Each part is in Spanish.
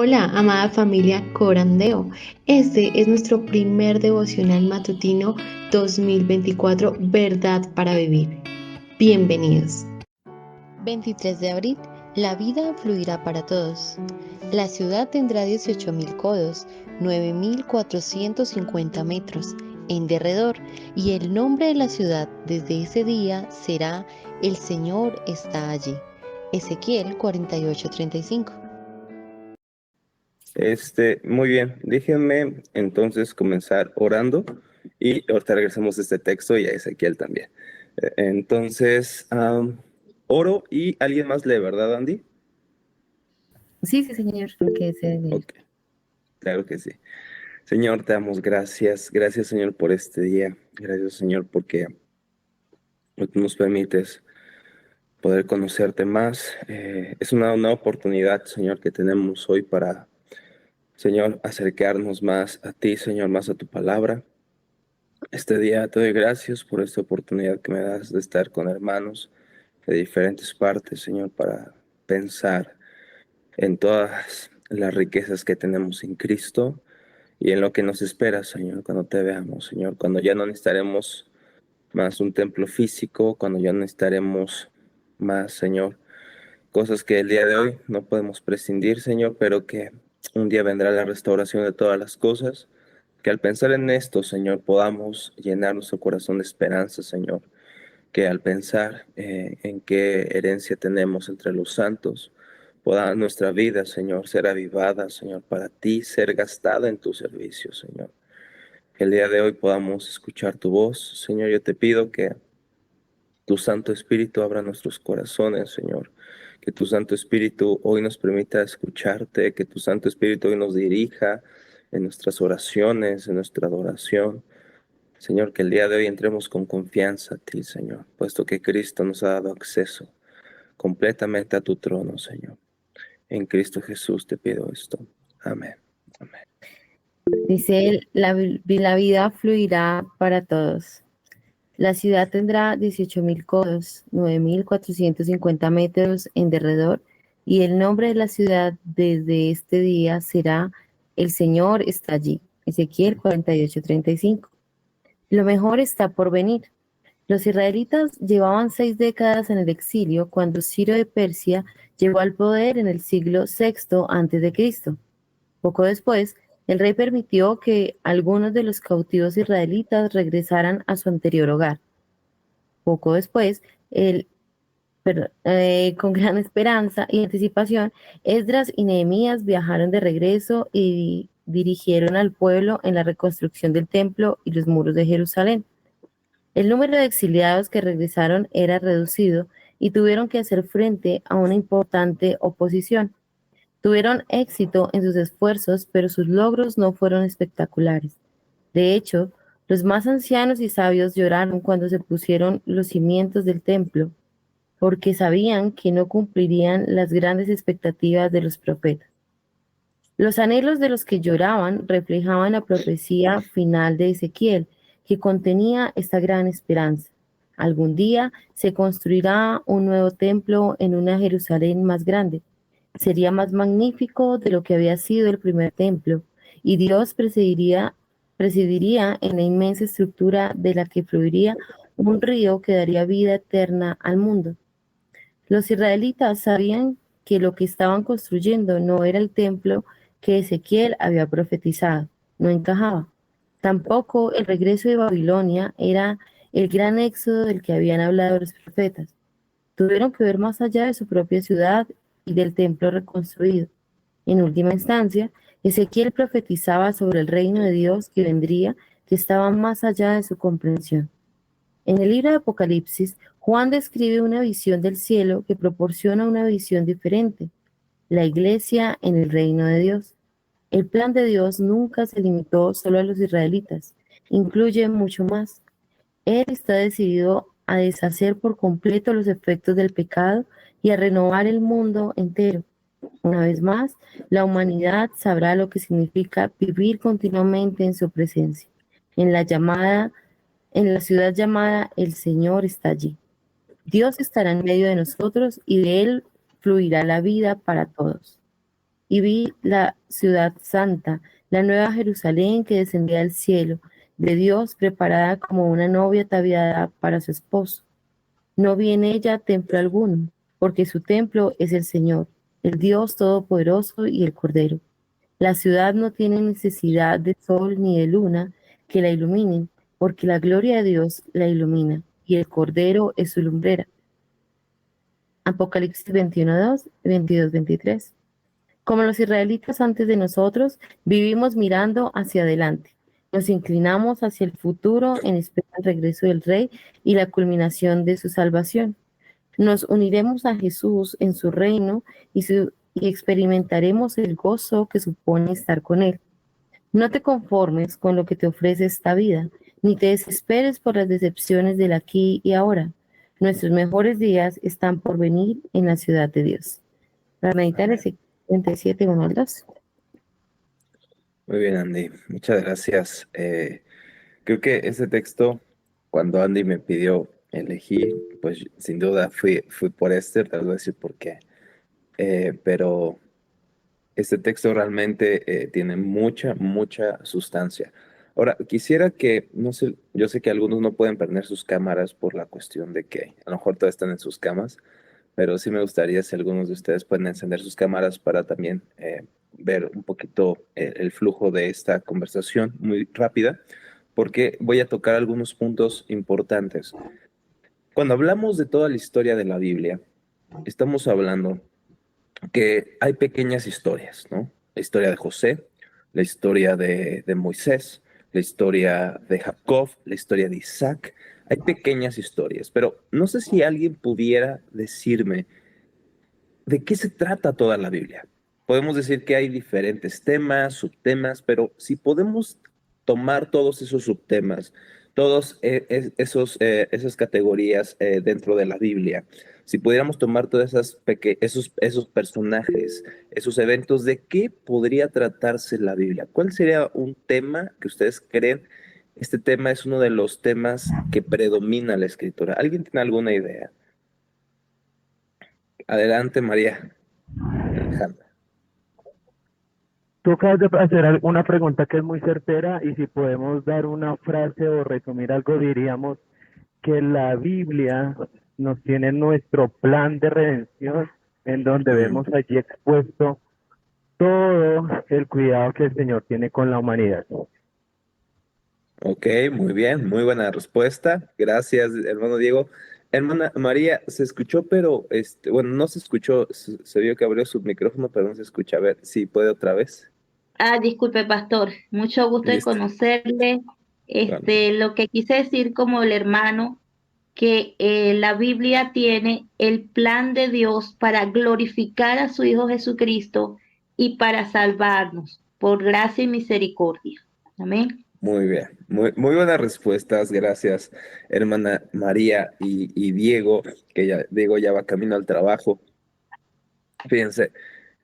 Hola, amada familia Corandeo. Este es nuestro primer devocional matutino 2024, Verdad para Vivir. Bienvenidos. 23 de abril. La vida fluirá para todos. La ciudad tendrá 18.000 codos, 9.450 metros en derredor, y el nombre de la ciudad desde ese día será El Señor está allí. Ezequiel 48:35. Muy bien, déjenme entonces comenzar orando y ahorita regresamos a este texto y a Ezequiel también. Entonces, oro y alguien más lee, ¿verdad, Andy? Sí, señor, que se dé. Ok, claro que sí. Señor, te damos gracias. Gracias, Señor, por este día. Gracias, Señor, porque hoy tú nos permites poder conocerte más. Es una oportunidad, Señor, que tenemos hoy para, Señor, acercarnos más a ti, Señor, más a tu palabra. Este día te doy gracias por esta oportunidad que me das de estar con hermanos de diferentes partes, Señor, para pensar en todas las riquezas que tenemos en Cristo y en lo que nos espera, Señor, cuando te veamos, Señor, cuando ya no necesitaremos más un templo físico, cuando ya no necesitaremos más, Señor, cosas que el día de hoy no podemos prescindir, Señor, pero que un día vendrá la restauración de todas las cosas. Que al pensar en esto, Señor, podamos llenar nuestro corazón de esperanza, Señor. Que al pensar en qué herencia tenemos entre los santos, pueda nuestra vida, Señor, ser avivada, Señor, para ti, ser gastada en tu servicio, Señor. Que el día de hoy podamos escuchar tu voz, Señor. Yo te pido que tu Santo Espíritu abra nuestros corazones, Señor. Que tu Santo Espíritu hoy nos permita escucharte, que tu Santo Espíritu hoy nos dirija en nuestras oraciones, en nuestra adoración. Señor, que el día de hoy entremos con confianza a ti, Señor, puesto que Cristo nos ha dado acceso completamente a tu trono, Señor. En Cristo Jesús te pido esto. Amén. Amén. Dice él, la vida fluirá para todos. La ciudad tendrá 18.000 codos, 9.450 metros en derredor, y el nombre de la ciudad desde este día será El Señor está allí. Ezequiel 48:35. Lo mejor está por venir. Los israelitas llevaban 6 décadas en el exilio cuando Ciro de Persia llegó al poder en el siglo VI a.C. Poco después, el rey permitió que algunos de los cautivos israelitas regresaran a su anterior hogar. Poco después, con gran esperanza y anticipación, Esdras y Nehemías viajaron de regreso y dirigieron al pueblo en la reconstrucción del templo y los muros de Jerusalén. El número de exiliados que regresaron era reducido y tuvieron que hacer frente a una importante oposición. Tuvieron éxito en sus esfuerzos, pero sus logros no fueron espectaculares. De hecho, los más ancianos y sabios lloraron cuando se pusieron los cimientos del templo, porque sabían que no cumplirían las grandes expectativas de los profetas. Los anhelos de los que lloraban reflejaban la profecía final de Ezequiel, que contenía esta gran esperanza. Algún día se construirá un nuevo templo en una Jerusalén más grande. Sería más magnífico de lo que había sido el primer templo, y Dios presidiría en la inmensa estructura de la que fluiría un río que daría vida eterna al mundo. Los israelitas sabían que lo que estaban construyendo no era el templo que Ezequiel había profetizado, no encajaba. Tampoco el regreso de Babilonia era el gran éxodo del que habían hablado los profetas. Tuvieron que ver más allá de su propia ciudad y del templo reconstruido. En última instancia, Ezequiel profetizaba sobre el reino de Dios que vendría, que estaba más allá de su comprensión. En el libro de Apocalipsis, Juan describe una visión del cielo que proporciona una visión diferente, la iglesia en el reino de Dios. El plan de Dios nunca se limitó solo a los israelitas, incluye mucho más. Él está decidido a deshacer por completo los efectos del pecado y a renovar el mundo entero. Una vez más, la humanidad sabrá lo que significa vivir continuamente en su presencia, en en la ciudad llamada El Señor está allí. Dios estará en medio de nosotros y de Él fluirá la vida para todos. y vi la ciudad santa, la nueva Jerusalén que descendía del cielo, de Dios, preparada como una novia ataviada para su esposo. No vi en ella templo alguno, porque su templo es el Señor, el Dios Todopoderoso y el Cordero. La ciudad no tiene necesidad de sol ni de luna que la iluminen, porque la gloria de Dios la ilumina, y el Cordero es su lumbrera. Apocalipsis 21:2, 22-23. Como los israelitas antes de nosotros, vivimos mirando hacia adelante. Nos inclinamos hacia el futuro en espera del regreso del Rey y la culminación de su salvación. Nos uniremos a Jesús en su reino y experimentaremos el gozo que supone estar con Él. No te conformes con lo que te ofrece esta vida, ni te desesperes por las decepciones del aquí y ahora. Nuestros mejores días están por venir en la ciudad de Dios. Para meditar Ezequiel 37, 1 al 2. Muy bien, Andy. Muchas gracias. Creo que ese texto, cuando Andy me pidió elegir, pues sin duda fui por este, te voy a decir por qué. Pero este texto realmente tiene mucha sustancia. Ahora, quisiera que, no sé, yo sé que algunos no pueden prender sus cámaras por la cuestión de que a lo mejor todos están en sus camas, pero sí me gustaría si algunos de ustedes pueden encender sus cámaras para también ver un poquito el flujo de esta conversación muy rápida, porque voy a tocar algunos puntos importantes. Cuando hablamos de toda la historia de la Biblia, estamos hablando que hay pequeñas historias, ¿no? La historia de José, la historia de Moisés, la historia de Jacob, la historia de Isaac. Hay pequeñas historias, pero no sé si alguien pudiera decirme de qué se trata toda la Biblia. Podemos decir que hay diferentes temas, subtemas, pero si podemos tomar todos esos subtemas, todos esas categorías dentro de la Biblia, si pudiéramos tomar todos esos personajes, esos eventos, ¿de qué podría tratarse la Biblia? ¿Cuál sería un tema que ustedes creen? Este tema es uno de los temas que predomina la escritura. ¿Alguien tiene alguna idea? Adelante, María Alejandra. Tú acabas de hacer una pregunta que es muy certera y si podemos dar una frase o resumir algo, diríamos que la Biblia nos tiene nuestro plan de redención en donde vemos allí expuesto todo el cuidado que el Señor tiene con la humanidad. Ok, muy bien, muy buena respuesta. Gracias, hermano Diego. Hermana María, se escuchó, pero bueno, no se escuchó, se vio que abrió su micrófono, pero no se escucha. A ver si puede otra vez. Disculpe, pastor, mucho gusto en Listo. conocerle. Bueno, Lo que quise decir como el hermano, que la Biblia tiene el plan de Dios para glorificar a su Hijo Jesucristo y para salvarnos por gracia y misericordia. Amén. muy bien, muy buenas respuestas. Gracias, hermana María y Diego, que ya, Diego ya va camino al trabajo. Fíjense,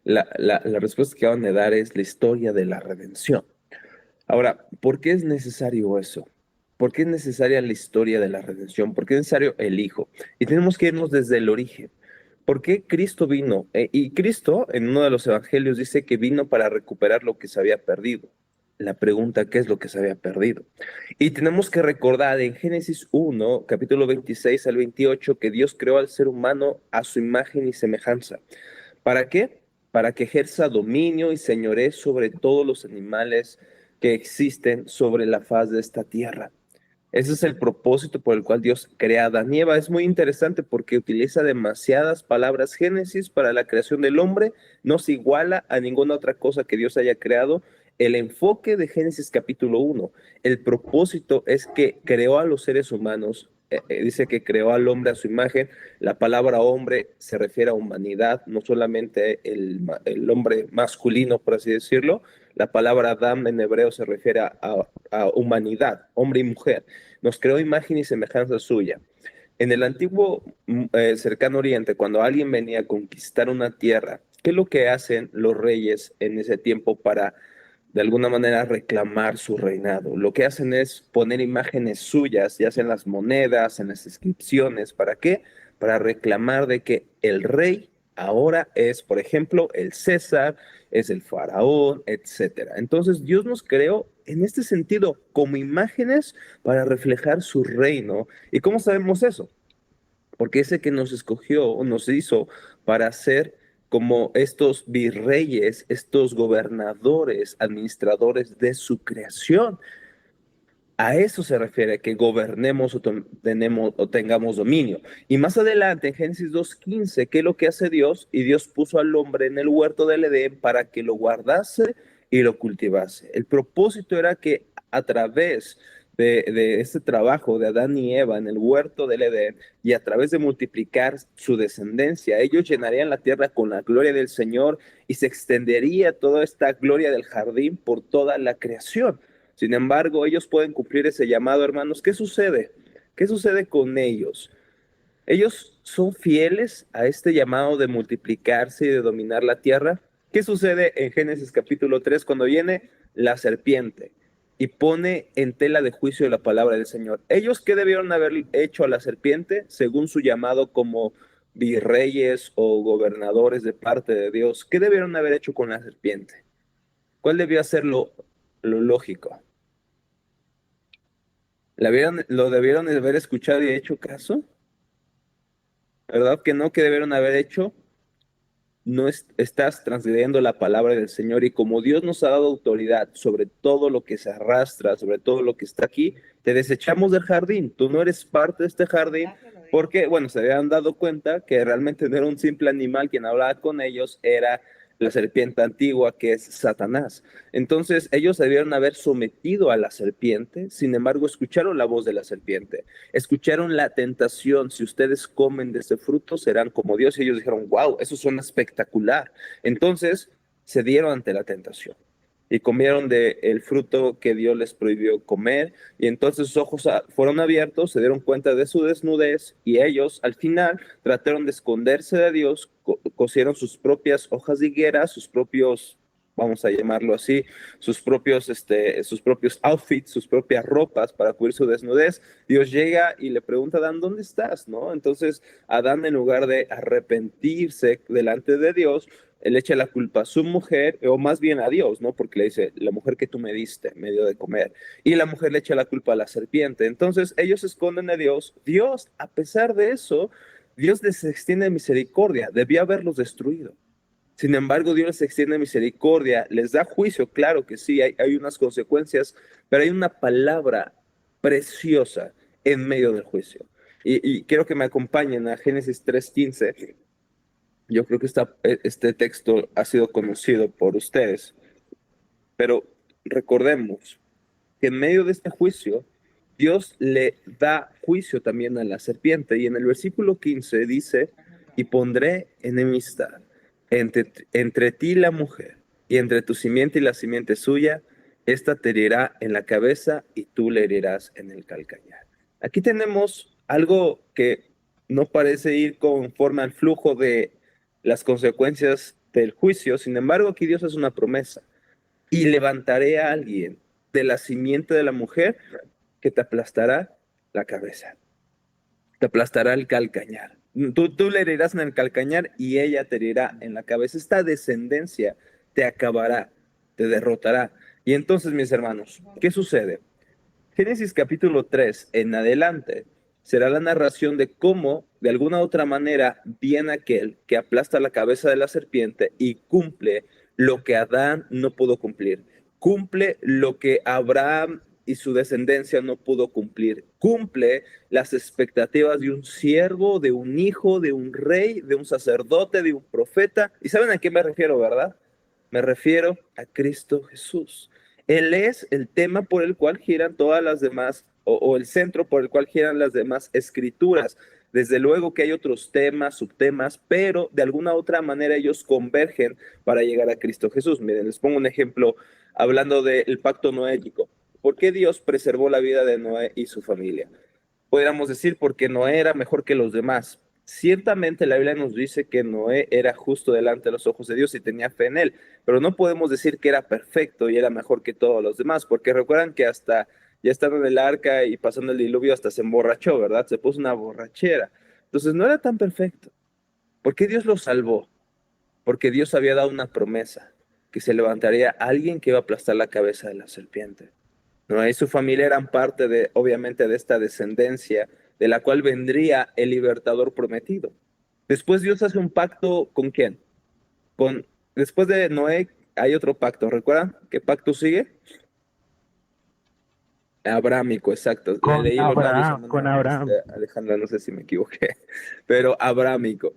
la respuesta que acaban de dar es la historia de la redención. Ahora, ¿por qué es necesario eso? ¿Por qué es necesaria la historia de la redención? ¿Por qué es necesario el Hijo? Y tenemos que irnos desde el origen. ¿Por qué Cristo vino? Y Cristo, en uno de los evangelios, dice que vino para recuperar lo que se había perdido. La pregunta, ¿qué es lo que se había perdido? Y tenemos que recordar en Génesis 1, capítulo 26 al 28, que Dios creó al ser humano a su imagen y semejanza. ¿Para qué? Para que ejerza dominio y señoree sobre todos los animales que existen sobre la faz de esta tierra. Ese es el propósito por el cual Dios crea a Adán y Eva. Es muy interesante porque utiliza demasiadas palabras. Génesis para la creación del hombre no se iguala a ninguna otra cosa que Dios haya creado. El enfoque de Génesis capítulo 1, el propósito es que creó a los seres humanos, dice que creó al hombre a su imagen. La palabra hombre se refiere a humanidad, no solamente el hombre masculino, por así decirlo. La palabra Adam en hebreo se refiere a humanidad, hombre y mujer. Nos creó imagen y semejanza suya. En el antiguo cercano oriente, cuando alguien venía a conquistar una tierra, ¿qué es lo que hacen los reyes en ese tiempo para, de alguna manera, reclamar su reinado? Lo que hacen es poner imágenes suyas, ya sea en las monedas, en las inscripciones. ¿Para qué? Para reclamar de que el rey ahora es, por ejemplo, el César, es el faraón, etcétera. Entonces Dios nos creó en este sentido como imágenes para reflejar su reino. ¿Y cómo sabemos eso? Porque ese que nos escogió o nos hizo para ser como estos virreyes, estos gobernadores, administradores de su creación. A eso se refiere, que gobernemos o tengamos dominio. Y más adelante, en Génesis 2:15, ¿qué es lo que hace Dios? Y Dios puso al hombre en el huerto del Edén para que lo guardase y lo cultivase. El propósito era que a través de este trabajo de Adán y Eva en el huerto del Edén y a través de multiplicar su descendencia, ellos llenarían la tierra con la gloria del Señor y se extendería toda esta gloria del jardín por toda la creación. Sin embargo, ellos pueden cumplir ese llamado, hermanos. ¿Qué sucede? ¿Qué sucede con ellos? Ellos son fieles a este llamado de multiplicarse y de dominar la tierra. ¿Qué sucede en Génesis capítulo 3 cuando viene la serpiente y pone en tela de juicio la palabra del Señor? ¿Ellos qué debieron haber hecho a la serpiente según su llamado como virreyes o gobernadores de parte de Dios? ¿Qué debieron haber hecho con la serpiente? ¿Cuál debió ser lo lógico? ¿Lo debieron de haber escuchado y hecho caso? ¿Verdad que no? ¿Que debieron haber hecho? No estás transgrediendo la palabra del Señor, y como Dios nos ha dado autoridad sobre todo lo que se arrastra, sobre todo lo que está aquí, te desechamos del jardín. Tú no eres parte de este jardín porque, bueno, se habían dado cuenta que realmente no era un simple animal quien hablaba con ellos, era la serpiente antigua que es Satanás. Entonces ellos debieron haber sometido a la serpiente, sin embargo escucharon la voz de la serpiente, escucharon la tentación: si ustedes comen de ese fruto serán como Dios. Y ellos dijeron: wow, eso suena espectacular. Entonces se dieron ante la tentación y comieron del fruto que Dios les prohibió comer, y entonces sus ojos fueron abiertos, se dieron cuenta de su desnudez, y ellos al final trataron de esconderse de Dios, cosieron sus propias hojas de higuera, sus propios, vamos a llamarlo así, sus propios outfits, sus propias ropas para cubrir su desnudez. Dios llega y le pregunta a Adán: ¿dónde estás? ¿No? Entonces Adán, en lugar de arrepentirse delante de Dios, él echa la culpa a su mujer, o más bien a Dios, ¿no? Porque le dice: la mujer que tú me diste, me dio de comer. Y la mujer le echa la culpa a la serpiente. Entonces ellos se esconden de Dios. Dios, a pesar de eso, Dios les extiende misericordia. Debía haberlos destruido. Sin embargo, Dios les extiende misericordia, les da juicio, claro que sí, hay unas consecuencias, pero hay una palabra preciosa en medio del juicio. Y quiero que me acompañen a Génesis 3:15. Yo creo que este texto ha sido conocido por ustedes, pero recordemos que en medio de este juicio, Dios le da juicio también a la serpiente. Y en el versículo 15 dice: y pondré enemistad entre ti y la mujer, y entre tu simiente y la simiente suya. Esta te herirá en la cabeza y tú le herirás en el calcañar. Aquí tenemos algo que no parece ir conforme al flujo de las consecuencias del juicio. Sin embargo, aquí Dios hace una promesa: y levantaré a alguien de la simiente de la mujer que te aplastará la cabeza, te aplastará el calcañar. Tú le herirás en el calcañar y ella te herirá en la cabeza. Esta descendencia te acabará, te derrotará. Y entonces, mis hermanos, ¿qué sucede? Génesis capítulo 3 en adelante será la narración de cómo, de alguna u otra manera, viene aquel que aplasta la cabeza de la serpiente y cumple lo que Adán no pudo cumplir. Cumple lo que Abraham y su descendencia no pudo cumplir. Cumple las expectativas de un siervo, de un hijo, de un rey, de un sacerdote, de un profeta. ¿Y saben a qué me refiero, verdad? Me refiero a Cristo Jesús. Él es el tema por el cual giran todas las demás, o el centro por el cual giran las demás escrituras. Desde luego que hay otros temas, subtemas, pero de alguna otra manera ellos convergen para llegar a Cristo Jesús. Miren, les pongo un ejemplo hablando del pacto noético. ¿Por qué Dios preservó la vida de Noé y su familia? Podríamos decir porque Noé era mejor que los demás. Ciertamente la Biblia nos dice que Noé era justo delante de los ojos de Dios y tenía fe en él, pero no podemos decir que era perfecto y era mejor que todos los demás, porque recuerdan que hasta ya estando en el arca y pasando el diluvio hasta se emborrachó, ¿verdad? Se puso una borrachera. Entonces no era tan perfecto. ¿Por qué Dios lo salvó? Porque Dios había dado una promesa. que se levantaría alguien que iba a aplastar la cabeza de la serpiente. Noé y su familia eran parte de, obviamente, de esta descendencia de la cual vendría el libertador prometido. Después Dios hace un pacto ¿con quién? Después de Noé hay otro pacto. ¿Recuerdan qué pacto sigue? Abrámico, exacto. Le leí los labios, Con Abraham. Alejandra, no sé si me equivoqué, pero abrámico.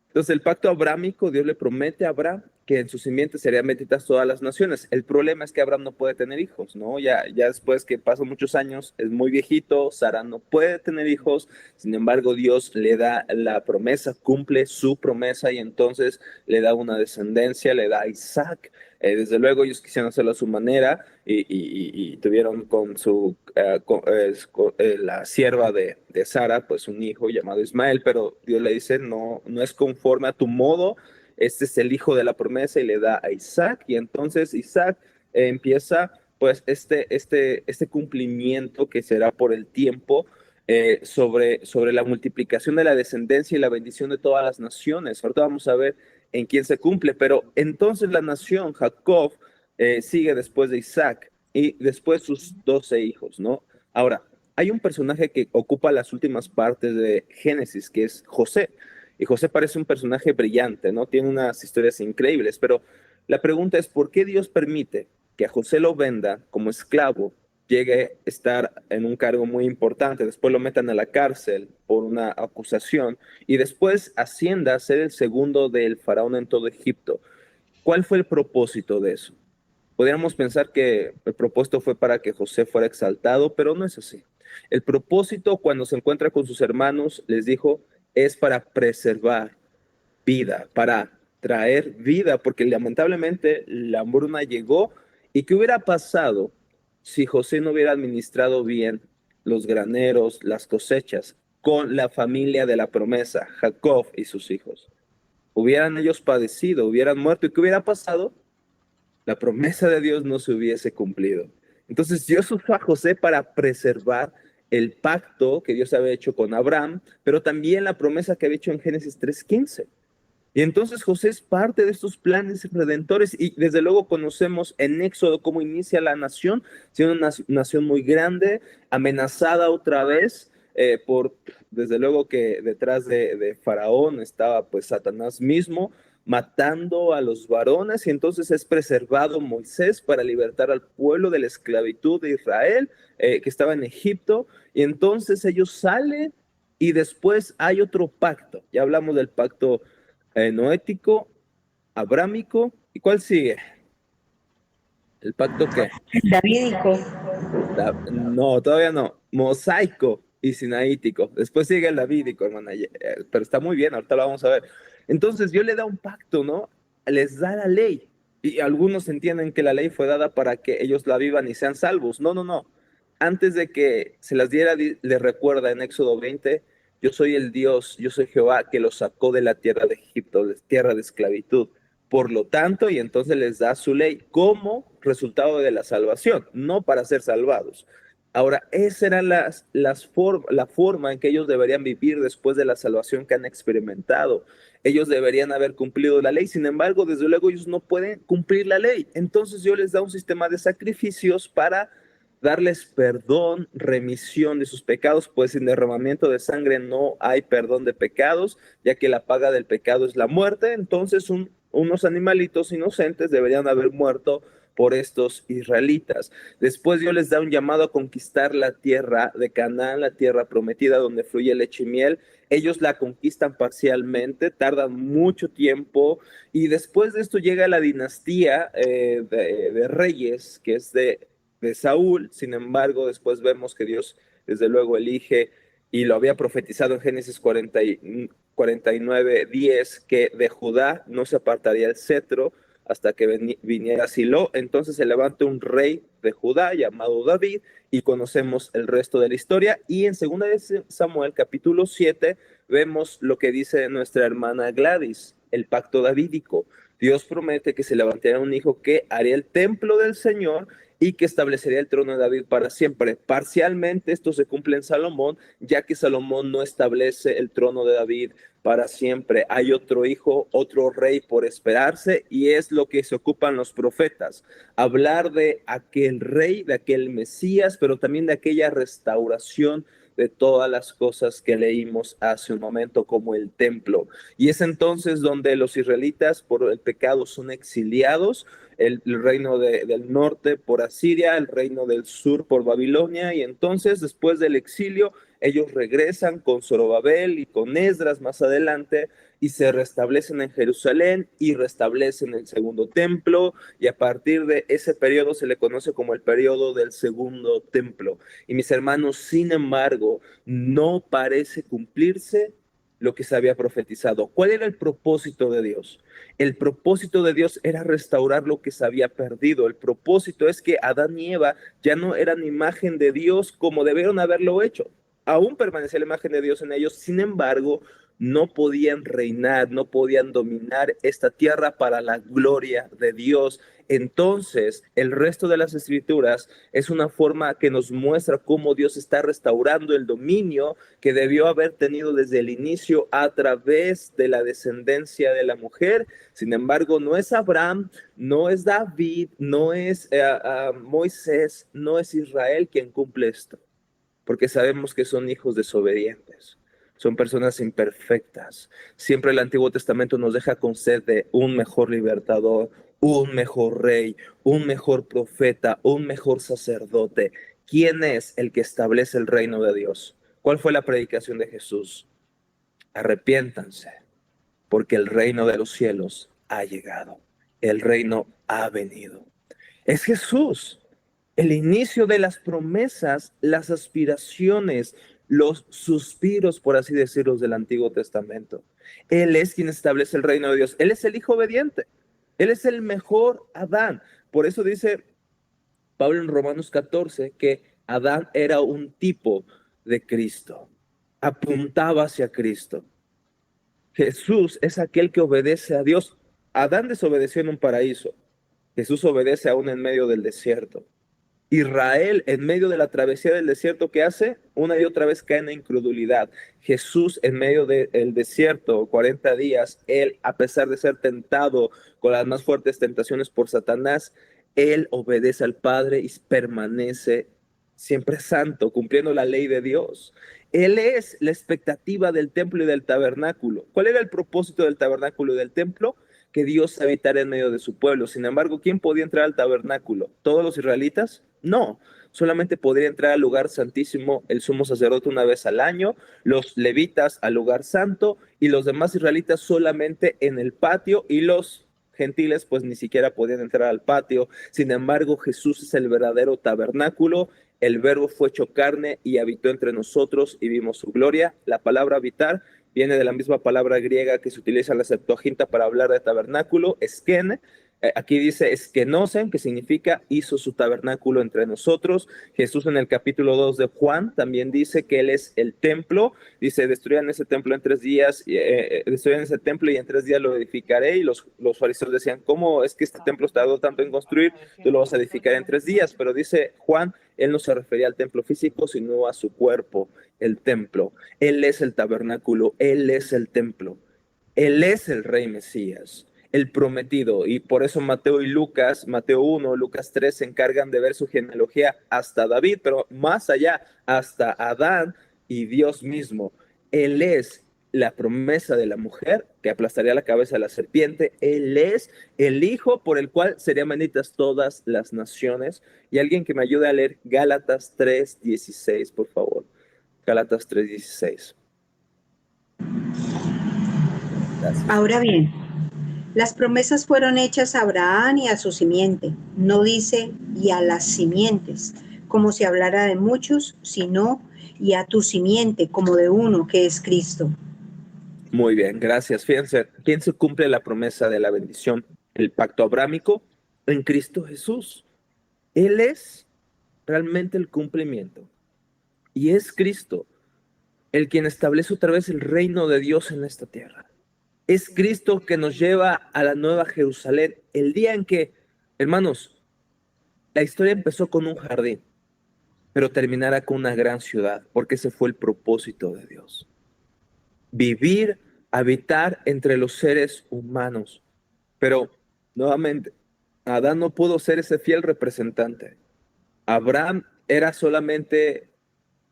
Entonces, el pacto abrámico, Dios le promete a Abraham que en su simiente serían benditas todas las naciones. El problema es que Abraham no puede tener hijos, ¿no? Ya después que pasan muchos años, es muy viejito, Sara no puede tener hijos, sin embargo, Dios le da la promesa, cumple su promesa y entonces le da una descendencia, le da a Isaac. Desde luego ellos quisieron hacerlo a su manera y tuvieron con la sierva de Sara, pues un hijo llamado Ismael, pero Dios le dice, no es conforme a tu modo, este es el hijo de la promesa y le da a Isaac, y entonces Isaac empieza pues este cumplimiento que será por el tiempo, sobre la multiplicación de la descendencia y la bendición de todas las naciones. Ahorita vamos a ver en quién se cumple, pero entonces la nación, Jacob, sigue después de Isaac y después sus 12 hijos, ¿no? Ahora, hay un personaje que ocupa las últimas partes de Génesis, que es José, y José parece un personaje brillante, ¿no? Tiene unas historias increíbles, pero la pregunta es, ¿por qué Dios permite que a José lo venda como esclavo, llegue a estar en un cargo muy importante, después lo metan a la cárcel por una acusación y después ascienda a ser el segundo del faraón en todo Egipto? ¿Cuál fue el propósito de eso? Podríamos pensar que el propósito fue para que José fuera exaltado, pero no es así. El propósito, cuando se encuentra con sus hermanos, les dijo, es para preservar vida, para traer vida, porque lamentablemente la hambruna llegó. ¿Y qué hubiera pasado si José no hubiera administrado bien los graneros, las cosechas, con la familia de la promesa, Jacob y sus hijos? Hubieran ellos padecido, hubieran muerto. ¿Y qué hubiera pasado? La promesa de Dios no se hubiese cumplido. Entonces Dios usó a José para preservar el pacto que Dios había hecho con Abraham, pero también la promesa que había hecho en Génesis 3:15. Y entonces José es parte de estos planes redentores y desde luego conocemos en Éxodo cómo inicia la nación, siendo una nación muy grande, amenazada otra vez desde luego que detrás de Faraón estaba pues Satanás mismo, matando a los varones, y entonces es preservado Moisés para libertar al pueblo de la esclavitud de Israel, que estaba en Egipto, y entonces ellos salen y después hay otro pacto. Ya hablamos del pacto noético, abrámico. ¿Y cuál sigue? ¿El pacto qué? Davídico. No, todavía no. Mosaico y sinaítico. Después sigue el davídico, hermana. Pero está muy bien, ahorita lo vamos a ver. Entonces Dios le da un pacto, ¿no? Les da la ley. Y algunos entienden que la ley fue dada para que ellos la vivan y sean salvos. No, no, no. Antes de que se las diera, le recuerda en Éxodo 20, yo soy el Dios, yo soy Jehová que los sacó de la tierra de Egipto, de tierra de esclavitud. Por lo tanto, y entonces les da su ley como resultado de la salvación, no para ser salvados. Ahora, esa era la forma en que ellos deberían vivir después de la salvación que han experimentado. Ellos deberían haber cumplido la ley, sin embargo, desde luego ellos no pueden cumplir la ley. Entonces Dios les da un sistema de sacrificios para darles perdón, remisión de sus pecados, pues sin derramamiento de sangre no hay perdón de pecados, ya que la paga del pecado es la muerte. Entonces unos animalitos inocentes deberían haber muerto por estos israelitas. Después Dios les da un llamado a conquistar la tierra de Canaán, la tierra prometida donde fluye leche y miel. Ellos la conquistan parcialmente, tardan mucho tiempo, y después de esto llega la dinastía de reyes, que es de Saúl. Sin embargo, después vemos que Dios desde luego elige, y lo había profetizado en Génesis 49:10, que de Judá no se apartaría el cetro hasta que viniera Silo. Entonces se levanta un rey de Judá llamado David, y conocemos el resto de la historia. Y en 2 de Samuel capítulo 7 vemos lo que dice nuestra hermana Gladys, el pacto davídico. Dios promete que se levantará un hijo que haría el templo del Señor y que establecería el trono de David para siempre. Parcialmente esto se cumple en Salomón, ya que Salomón no establece el trono de David para siempre. Hay otro hijo, otro rey por esperarse, y es lo que se ocupan los profetas. Hablar de aquel rey, de aquel Mesías, pero también de aquella restauración de todas las cosas que leímos hace un momento, como el templo. Y es entonces donde los israelitas por el pecado son exiliados, el reino del norte por Asiria, el reino del sur por Babilonia, y entonces después del exilio ellos regresan con Zorobabel y con Esdras más adelante y se restablecen en Jerusalén y restablecen el segundo templo, y a partir de ese periodo se le conoce como el periodo del segundo templo. Y mis hermanos, sin embargo, no parece cumplirse lo que se había profetizado. ¿Cuál era el propósito de Dios? El propósito de Dios era restaurar lo que se había perdido. El propósito es que Adán y Eva ya no eran imagen de Dios como debieron haberlo hecho. Aún permanecía la imagen de Dios en ellos, sin embargo, no podían reinar, no podían dominar esta tierra para la gloria de Dios. Entonces, el resto de las escrituras es una forma que nos muestra cómo Dios está restaurando el dominio que debió haber tenido desde el inicio a través de la descendencia de la mujer. Sin embargo, no es Abraham, no es David, no es Moisés, no es Israel quien cumple esto, porque sabemos que son hijos desobedientes. Son personas imperfectas. Siempre el Antiguo Testamento nos deja con sed de un mejor libertador, un mejor rey, un mejor profeta, un mejor sacerdote. ¿Quién es el que establece el reino de Dios? ¿Cuál fue la predicación de Jesús? Arrepiéntanse, porque el reino de los cielos ha llegado. El reino ha venido. Es Jesús, el inicio de las promesas, las aspiraciones, los suspiros, por así decirlo, del Antiguo Testamento. Él es quien establece el reino de Dios. Él es el hijo obediente. Él es el mejor Adán. Por eso dice Pablo en Romanos 14 que Adán era un tipo de Cristo. Apuntaba hacia Cristo. Jesús es aquel que obedece a Dios. Adán desobedeció en un paraíso. Jesús obedece aún en medio del desierto. Israel, en medio de la travesía del desierto, ¿qué hace? Una y otra vez cae en la incredulidad. Jesús, en medio del desierto, 40 días, él, a pesar de ser tentado con las más fuertes tentaciones por Satanás, él obedece al Padre y permanece siempre santo, cumpliendo la ley de Dios. Él es la expectativa del templo y del tabernáculo. ¿Cuál era el propósito del tabernáculo y del templo? Que Dios habitara en medio de su pueblo. Sin embargo, ¿quién podía entrar al tabernáculo? ¿Todos los israelitas? No, solamente podría entrar al lugar santísimo el sumo sacerdote una vez al año, los levitas al lugar santo y los demás israelitas solamente en el patio, y los gentiles pues ni siquiera podían entrar al patio. Sin embargo, Jesús es el verdadero tabernáculo. El verbo fue hecho carne y habitó entre nosotros y vimos su gloria. La palabra habitar viene de la misma palabra griega que se utiliza en la Septuaginta para hablar de tabernáculo, eskene. Aquí dice eskenosen, que significa hizo su tabernáculo entre nosotros. Jesús en el capítulo 2 de Juan también dice que él es el templo. Dice, destruyan ese templo en 3 días, destruyan ese templo y en 3 días lo edificaré. Y los fariseos decían, ¿cómo es que este templo tardó tanto en construir? Tú lo vas a edificar en 3 días. Pero dice Juan, él no se refería al templo físico, sino a su cuerpo, el templo. Él es el tabernáculo, él es el templo. Él es el rey Mesías, el prometido. Y por eso Mateo y Lucas, Mateo 1, Lucas 3, se encargan de ver su genealogía hasta David, pero más allá, hasta Adán y Dios mismo. Él es la promesa de la mujer que aplastaría la cabeza de la serpiente. Él es el hijo por el cual serían benditas todas las naciones. Y alguien que me ayude a leer Gálatas 3:16, por favor. Gálatas 3:16. Gracias. Ahora bien, las promesas fueron hechas a Abraham y a su simiente. No dice y a las simientes, como si hablara de muchos, sino y a tu simiente, como de uno que es Cristo. Muy bien, gracias. Fíjense, ¿quién se cumple la promesa de la bendición? El pacto abrámico en Cristo Jesús. Él es realmente el cumplimiento. Y es Cristo el quien establece otra vez el reino de Dios en esta tierra. Es Cristo que nos lleva a la nueva Jerusalén, el día en que, hermanos, la historia empezó con un jardín, pero terminará con una gran ciudad, porque ese fue el propósito de Dios. Vivir, habitar entre los seres humanos. Pero, nuevamente, Adán no pudo ser ese fiel representante. Abraham era solamente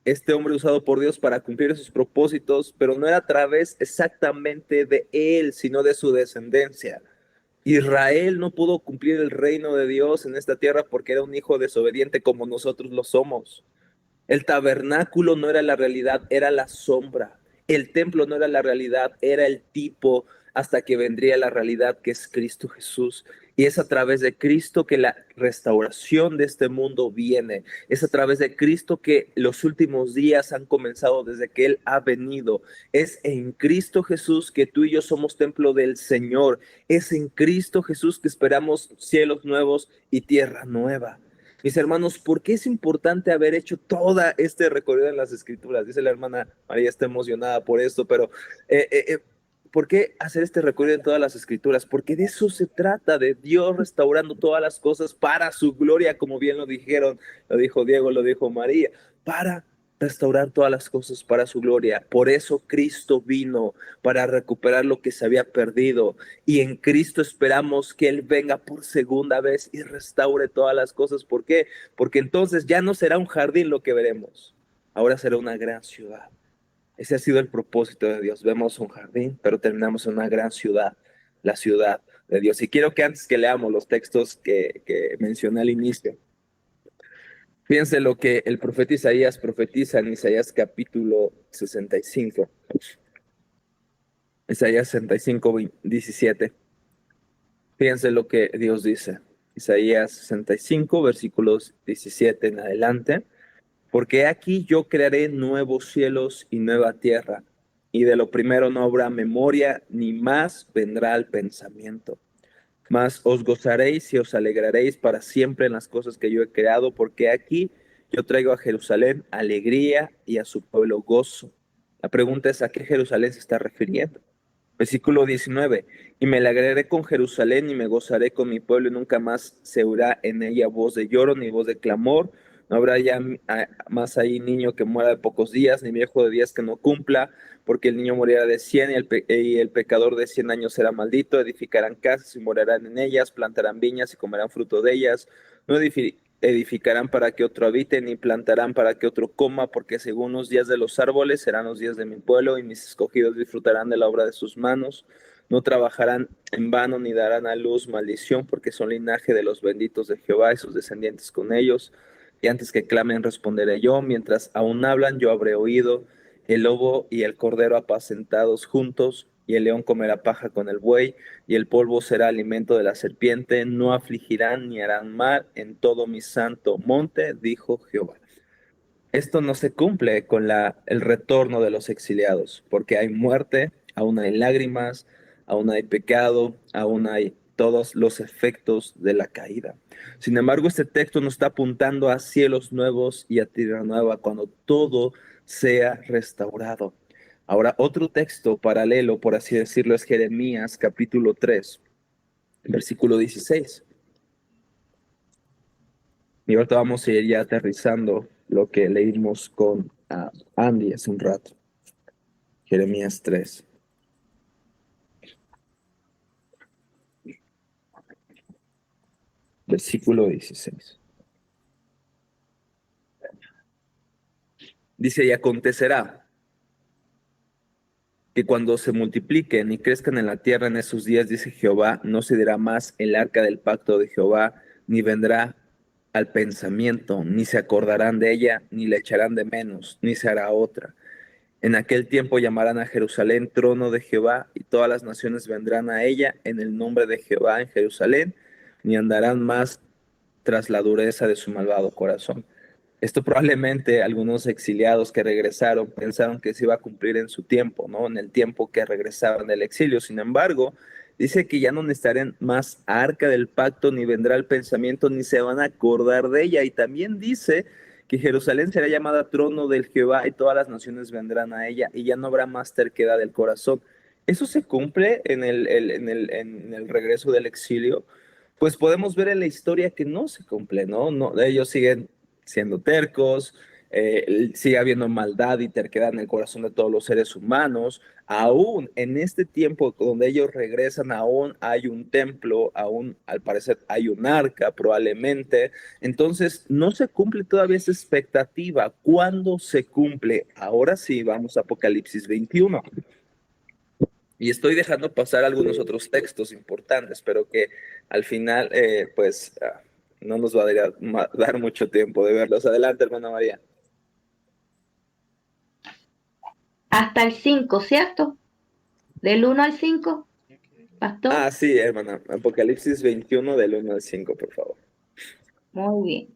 este hombre usado por Dios para cumplir sus propósitos, pero no era a través exactamente de él, sino de su descendencia. Israel no pudo cumplir el reino de Dios en esta tierra porque era un hijo desobediente como nosotros lo somos. El tabernáculo no era la realidad, era la sombra. El templo no era la realidad, era el tipo hasta que vendría la realidad que es Cristo Jesús. Y es a través de Cristo que la restauración de este mundo viene. Es a través de Cristo que los últimos días han comenzado desde que Él ha venido. Es en Cristo Jesús que tú y yo somos templo del Señor. Es en Cristo Jesús que esperamos cielos nuevos y tierra nueva. Mis hermanos, ¿por qué es importante haber hecho todo este recorrido en las Escrituras? Dice la hermana María, está emocionada por esto, pero ¿por qué hacer este recorrido en todas las Escrituras? Porque de eso se trata, de Dios restaurando todas las cosas para su gloria, como bien lo dijeron, lo dijo Diego, lo dijo María, para restaurar todas las cosas para su gloria. Por eso Cristo vino, para recuperar lo que se había perdido. Y en Cristo esperamos que Él venga por segunda vez y restaure todas las cosas. ¿Por qué? Porque entonces ya no será un jardín lo que veremos, ahora será una gran ciudad. Ese ha sido el propósito de Dios. Vemos un jardín, pero terminamos en una gran ciudad, la ciudad de Dios. Y quiero que antes que leamos los textos que mencioné al inicio, fíjense lo que el profeta Isaías profetiza en Isaías capítulo 65. Isaías 65, 17. Fíjense lo que Dios dice. Isaías 65, versículos 17 en adelante. Porque aquí yo crearé nuevos cielos y nueva tierra, y de lo primero no habrá memoria, ni más vendrá al pensamiento. Mas os gozaréis y os alegraréis para siempre en las cosas que yo he creado, porque aquí yo traigo a Jerusalén alegría y a su pueblo gozo. La pregunta es, ¿a qué Jerusalén se está refiriendo? Versículo 19, y me alegraré con Jerusalén y me gozaré con mi pueblo y nunca más se oirá en ella voz de lloro ni voz de clamor. No habrá ya más ahí niño que muera de pocos días, ni viejo de días que no cumpla, porque el niño morirá de 100 y el pecador de 100 años será maldito. Edificarán casas y morarán en ellas, plantarán viñas y comerán fruto de ellas. No edificarán para que otro habite, ni plantarán para que otro coma, porque según los días de los árboles serán los días de mi pueblo, y mis escogidos disfrutarán de la obra de sus manos. No trabajarán en vano, ni darán a luz maldición, porque son linaje de los benditos de Jehová y sus descendientes con ellos. Y antes que clamen, responderé yo. Mientras aún hablan, yo habré oído. El lobo y el cordero apacentados juntos, y el león comerá paja con el buey, y el polvo será alimento de la serpiente. No afligirán ni harán mal en todo mi santo monte, dijo Jehová. Esto no se cumple con el retorno de los exiliados, porque hay muerte, aún hay lágrimas, aún hay pecado, aún hay todos los efectos de la caída. Sin embargo, este texto nos está apuntando a cielos nuevos y a tierra nueva cuando todo sea restaurado. Ahora, otro texto paralelo, por así decirlo, es Jeremías capítulo 3, versículo 16. Y ahorita vamos a ir ya aterrizando lo que leímos con Andy hace un rato. Jeremías 3. Versículo 16. Dice, y acontecerá que cuando se multipliquen y crezcan en la tierra en esos días, dice Jehová, no se dirá más el arca del pacto de Jehová, ni vendrá al pensamiento, ni se acordarán de ella, ni la echarán de menos, ni se hará otra. En aquel tiempo llamarán a Jerusalén trono de Jehová, y todas las naciones vendrán a ella en el nombre de Jehová en Jerusalén, ni andarán más tras la dureza de su malvado corazón. Esto probablemente algunos exiliados que regresaron pensaron que se iba a cumplir en su tiempo, ¿no? En el tiempo que regresaban del exilio. Sin embargo, dice que ya no necesitarán más arca del pacto, ni vendrá el pensamiento, ni se van a acordar de ella. Y también dice que Jerusalén será llamada trono del Jehová y todas las naciones vendrán a ella y ya no habrá más terquedad del corazón. ¿Eso se cumple en el regreso del exilio? pues podemos ver en la historia que no se cumple, ¿no? Ellos siguen siendo tercos, sigue habiendo maldad y terquedad en el corazón de todos los seres humanos. Aún en este tiempo donde ellos regresan, aún hay un templo, aún al parecer hay un arca probablemente. Entonces no se cumple todavía esa expectativa. ¿Cuándo se cumple? Ahora sí, vamos a Apocalipsis 21. Y estoy dejando pasar algunos otros textos importantes, pero que al final, no nos va a dar mucho tiempo de verlos. Adelante, hermana María. Hasta el 5, ¿cierto? Del 1 al 5, pastor. Ah, sí, hermana. Apocalipsis 21 del 1 al 5, por favor. Muy bien.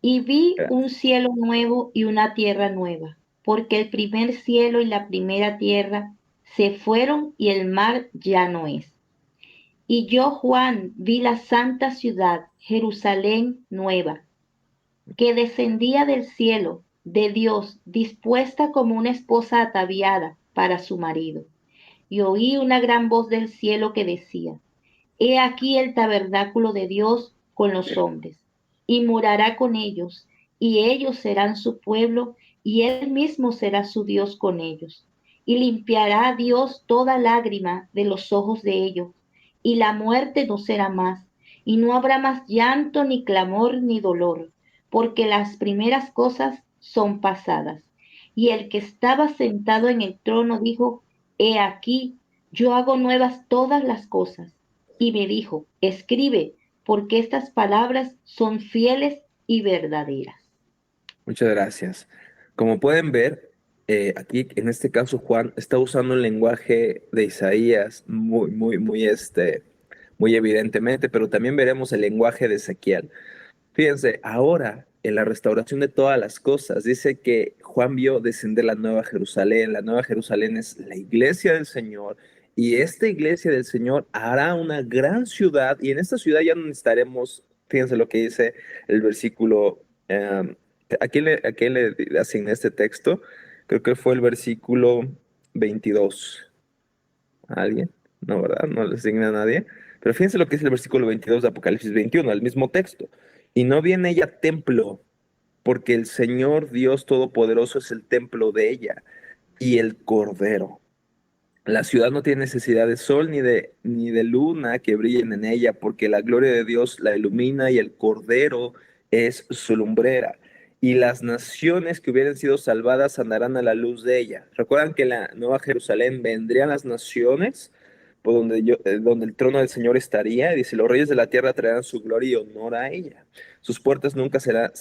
Y vi un cielo nuevo y una tierra nueva, porque el primer cielo y la primera tierra se fueron y el mar ya no es. Y yo, Juan, vi la santa ciudad, Jerusalén nueva, que descendía del cielo, de Dios, dispuesta como una esposa ataviada para su marido. Y oí una gran voz del cielo que decía: He aquí el tabernáculo de Dios con los hombres, y morará con ellos, y ellos serán su pueblo, y él mismo será su Dios con ellos. Y limpiará a Dios toda lágrima de los ojos de ellos, y la muerte no será más, y no habrá más llanto, ni clamor, ni dolor, porque las primeras cosas son pasadas. Y el que estaba sentado en el trono dijo: He aquí, yo hago nuevas todas las cosas. Y me dijo: Escribe, porque estas palabras son fieles y verdaderas. Muchas gracias. Como pueden ver, aquí en este caso Juan está usando el lenguaje de Isaías muy evidentemente, pero también veremos el lenguaje de Ezequiel. Fíjense, ahora en la restauración de todas las cosas, dice que Juan vio descender la Nueva Jerusalén. La Nueva Jerusalén es la iglesia del Señor, y esta iglesia del Señor hará una gran ciudad, y en esta ciudad ya no necesitaremos, fíjense lo que dice el versículo, ¿a quién le asigné este texto? Creo que fue el versículo 22. ¿A alguien? No, ¿verdad? No le asigné a nadie. Pero fíjense lo que es el versículo 22 de Apocalipsis 21, el mismo texto. Y no viene ella templo, porque el Señor Dios Todopoderoso es el templo de ella y el Cordero. La ciudad no tiene necesidad de sol ni de luna que brillen en ella, porque la gloria de Dios la ilumina y el Cordero es su lumbrera. Y las naciones que hubieran sido salvadas andarán a la luz de ella. ¿Recuerdan que en la Nueva Jerusalén vendrían las naciones por donde el trono del Señor estaría? Y dice: los reyes de la tierra traerán su gloria y honor a ella. Sus puertas nunca serán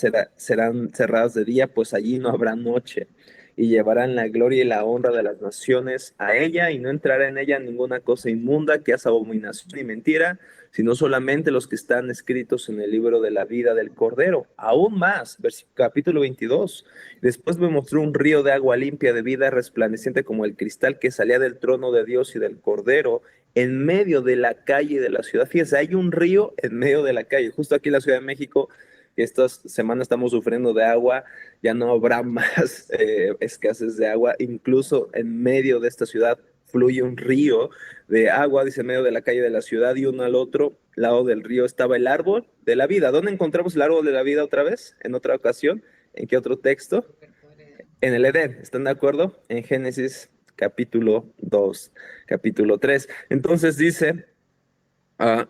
cerradas de día, pues allí no habrá noche. Y llevarán la gloria y la honra de las naciones a ella, y no entrará en ella ninguna cosa inmunda que hace abominación y mentira, sino solamente los que están escritos en el libro de la vida del Cordero. Aún más, capítulo 22. Después me mostró un río de agua limpia de vida, resplandeciente como el cristal, que salía del trono de Dios y del Cordero, en medio de la calle de la ciudad. Fíjense, hay un río en medio de la calle. Justo aquí en la Ciudad de México, estas semanas estamos sufriendo de agua, ya no habrá más escasez de agua. Incluso en medio de esta ciudad fluye un río de agua, dice, en medio de la calle de la ciudad, y uno al otro lado del río estaba el árbol de la vida. ¿Dónde encontramos el árbol de la vida otra vez? ¿En otra ocasión? ¿En qué otro texto? En el Edén, ¿están de acuerdo? En Génesis capítulo 2, capítulo 3. Entonces dice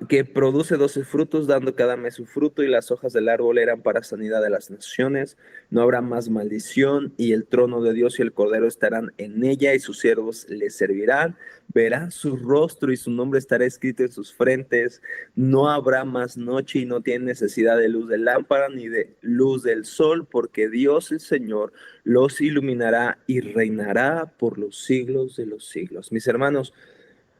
que produce 12 frutos, dando cada mes su fruto, y las hojas del árbol eran para sanidad de las naciones. No habrá más maldición, y el trono de Dios y el Cordero estarán en ella, y sus siervos le servirán. Verán su rostro, y su nombre estará escrito en sus frentes. No habrá más noche, y no tienen necesidad de luz de lámpara ni de luz del sol, porque Dios el Señor los iluminará y reinará por los siglos de los siglos. Mis hermanos,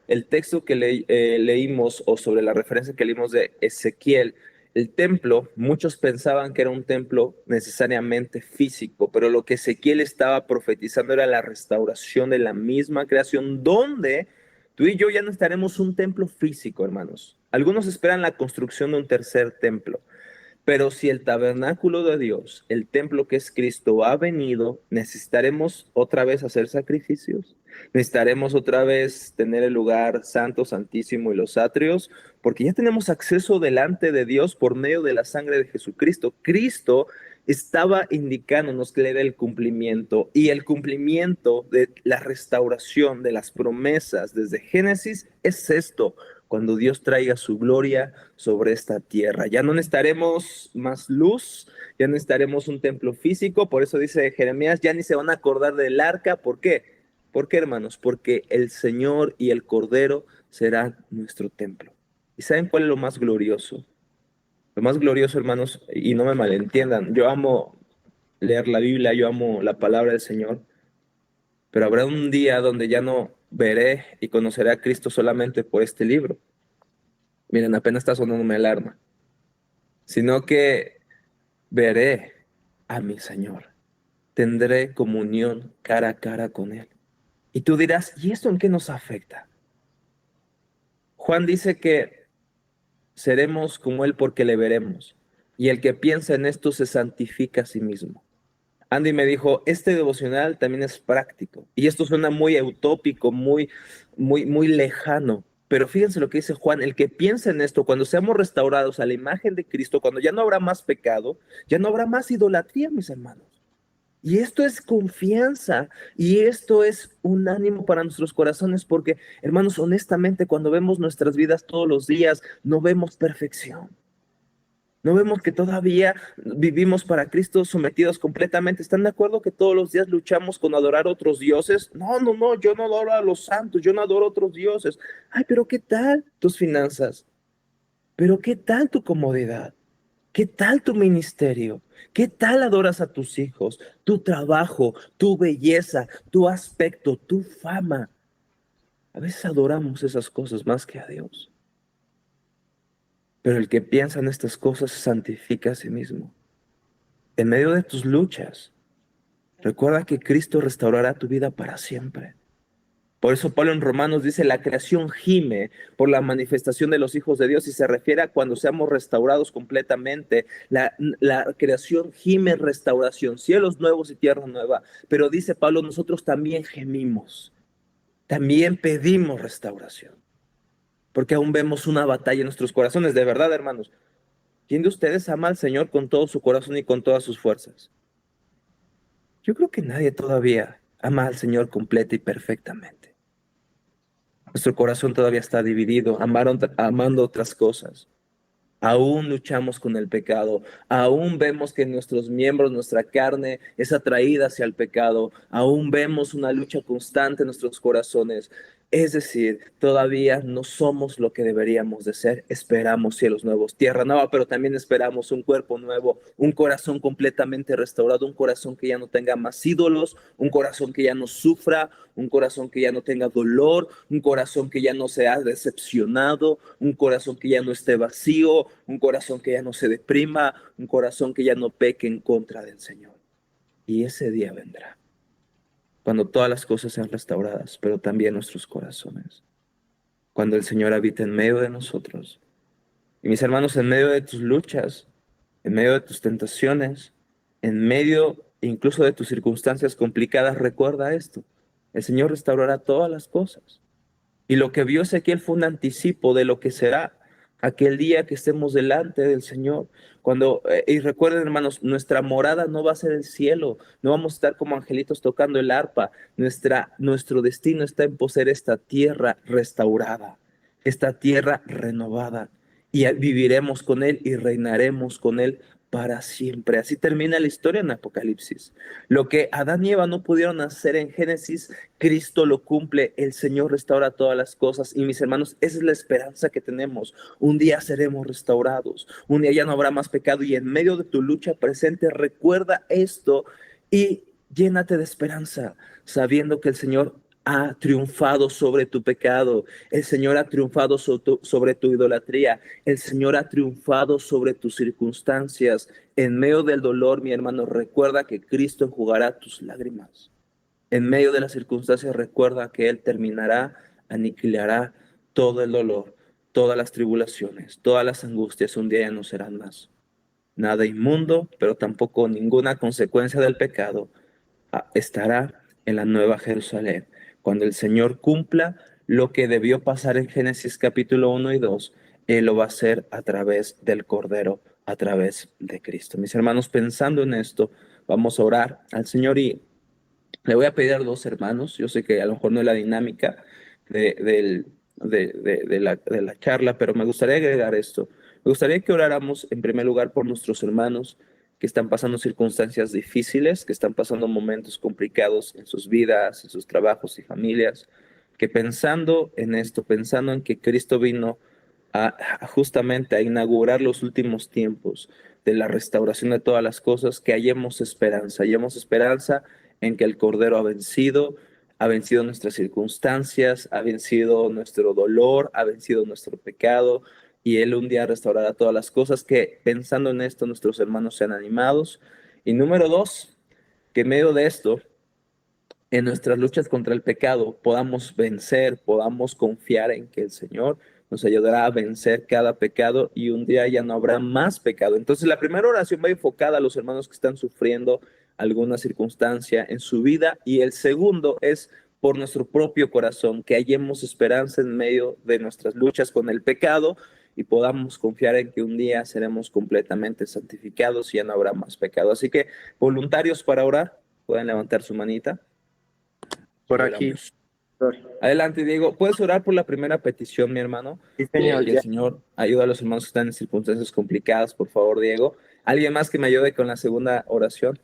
el texto que leímos, o sobre la referencia que leímos de Ezequiel, el templo, muchos pensaban que era un templo necesariamente físico, pero lo que Ezequiel estaba profetizando era la restauración de la misma creación, donde tú y yo ya no estaremos un templo físico, hermanos. Algunos esperan la construcción de un tercer templo, Pero si el tabernáculo de Dios, el templo que es Cristo, ha venido, necesitaremos otra vez hacer sacrificios. Necesitaremos otra vez tener el lugar santo, santísimo y los atrios, porque ya tenemos acceso delante de Dios por medio de la sangre de Jesucristo. Cristo estaba indicándonos que era el cumplimiento, y el cumplimiento de la restauración de las promesas desde Génesis es esto: cuando Dios traiga su gloria sobre esta tierra. Ya no necesitaremos más luz, ya no necesitaremos un templo físico. Por eso dice Jeremías, ya ni se van a acordar del arca. ¿Por qué? ¿Por qué, hermanos? Porque el Señor y el Cordero serán nuestro templo. ¿Y saben cuál es lo más glorioso? Lo más glorioso, hermanos, y no me malentiendan, yo amo leer la Biblia, yo amo la palabra del Señor, pero habrá un día donde ya no veré y conoceré a Cristo solamente por este libro. Miren, apenas está sonando mi alarma. Sino que veré a mi Señor. Tendré comunión cara a cara con Él. Y tú dirás, ¿y esto en qué nos afecta? Juan dice que seremos como Él porque le veremos. Y el que piensa en esto se santifica a sí mismo. Andy me dijo, este devocional también es práctico. Y esto suena muy utópico, muy lejano. Pero fíjense lo que dice Juan: el que piensa en esto, cuando seamos restaurados a la imagen de Cristo, cuando ya no habrá más pecado, ya no habrá más idolatría, mis hermanos. Y esto es confianza, y esto es un ánimo para nuestros corazones, porque, hermanos, honestamente, cuando vemos nuestras vidas todos los días, no vemos perfección. No vemos que todavía vivimos para Cristo sometidos completamente. ¿Están de acuerdo que todos los días luchamos con adorar a otros dioses? No, yo no adoro a los santos, yo no adoro a otros dioses. Ay, pero ¿qué tal tus finanzas? ¿Pero qué tal tu comodidad? ¿Qué tal tu ministerio? ¿Qué tal adoras a tus hijos, tu trabajo, tu belleza, tu aspecto, tu fama? A veces adoramos esas cosas más que a Dios. Pero el que piensa en estas cosas se santifica a sí mismo. En medio de tus luchas, recuerda que Cristo restaurará tu vida para siempre. Por eso Pablo en Romanos dice, la creación gime por la manifestación de los hijos de Dios, y se refiere a cuando seamos restaurados completamente. La creación gime restauración, cielos nuevos y tierra nueva. Pero dice Pablo, nosotros también gemimos, también pedimos restauración, porque aún vemos una batalla en nuestros corazones. De verdad, hermanos, ¿quién de ustedes ama al Señor con todo su corazón y con todas sus fuerzas? Yo creo que nadie todavía ama al Señor completa y perfectamente. Nuestro corazón todavía está dividido, amando otras cosas. Aún luchamos con el pecado, aún vemos que nuestros miembros, nuestra carne es atraída hacia el pecado, aún vemos una lucha constante en nuestros corazones. Es decir, todavía no somos lo que deberíamos de ser. Esperamos cielos nuevos, tierra nueva, pero también esperamos un cuerpo nuevo, un corazón completamente restaurado, un corazón que ya no tenga más ídolos, un corazón que ya no sufra, un corazón que ya no tenga dolor, un corazón que ya no sea decepcionado, un corazón que ya no esté vacío, un corazón que ya no se deprima, un corazón que ya no peque en contra del Señor. Y ese día vendrá, cuando todas las cosas sean restauradas, pero también nuestros corazones. Cuando el Señor habita en medio de nosotros. Y mis hermanos, en medio de tus luchas, en medio de tus tentaciones, en medio incluso de tus circunstancias complicadas, recuerda esto: el Señor restaurará todas las cosas. Y lo que vio Ezequiel fue un anticipo de lo que será aquel día que estemos delante del Señor. Y recuerden, hermanos, nuestra morada no va a ser el cielo, no vamos a estar como angelitos tocando el arpa. Nuestro destino está en poseer esta tierra restaurada, esta tierra renovada, y viviremos con Él y reinaremos con Él para siempre. Así termina la historia en Apocalipsis. Lo que Adán y Eva no pudieron hacer en Génesis, Cristo lo cumple. El Señor restaura todas las cosas. Y mis hermanos, esa es la esperanza que tenemos. Un día seremos restaurados, un día ya no habrá más pecado, y en medio de tu lucha presente, recuerda esto y llénate de esperanza, sabiendo que el Señor ha triunfado sobre tu pecado, el Señor ha triunfado sobre tu idolatría, el Señor ha triunfado sobre tus circunstancias. En medio del dolor, mi hermano, recuerda que Cristo enjugará tus lágrimas. En medio de las circunstancias, recuerda que Él terminará, aniquilará todo el dolor, todas las tribulaciones, todas las angustias. Un día ya no serán más. nada inmundo, pero tampoco ninguna consecuencia del pecado estará en la Nueva Jerusalén. Cuando el Señor cumpla lo que debió pasar en Génesis capítulo 1 y 2, Él lo va a hacer a través del Cordero, a través de Cristo. Mis hermanos, pensando en esto, vamos a orar al Señor y le voy a pedir a dos hermanos. Yo sé que a lo mejor no es la dinámica de la charla, pero me gustaría agregar esto. Me gustaría que oráramos en primer lugar por nuestros hermanos que están pasando circunstancias difíciles, que están pasando momentos complicados en sus vidas, en sus trabajos y familias, que pensando en esto, pensando en que Cristo vino justamente a inaugurar los últimos tiempos de la restauración de todas las cosas, que hallemos esperanza en que el Cordero ha vencido nuestras circunstancias, ha vencido nuestro dolor, ha vencido nuestro pecado, y Él un día restaurará todas las cosas, que pensando en esto nuestros hermanos sean animados. Y número dos, que en medio de esto, en nuestras luchas contra el pecado, podamos vencer, podamos confiar en que el Señor nos ayudará a vencer cada pecado y un día ya no habrá más pecado. Entonces la primera oración va enfocada a los hermanos que están sufriendo alguna circunstancia en su vida, y el segundo es por nuestro propio corazón, que hallemos esperanza en medio de nuestras luchas con el pecado y podamos confiar en que un día seremos completamente santificados y ya no habrá más pecado. Así que voluntarios para orar, pueden levantar su manita. Por aquí. Adelante, Diego. ¿Puedes orar por la primera petición, mi hermano? Sí, señor. Que el Señor ayuda a los hermanos que están en circunstancias complicadas, por favor, Diego. ¿Alguien más que me ayude con la segunda oración?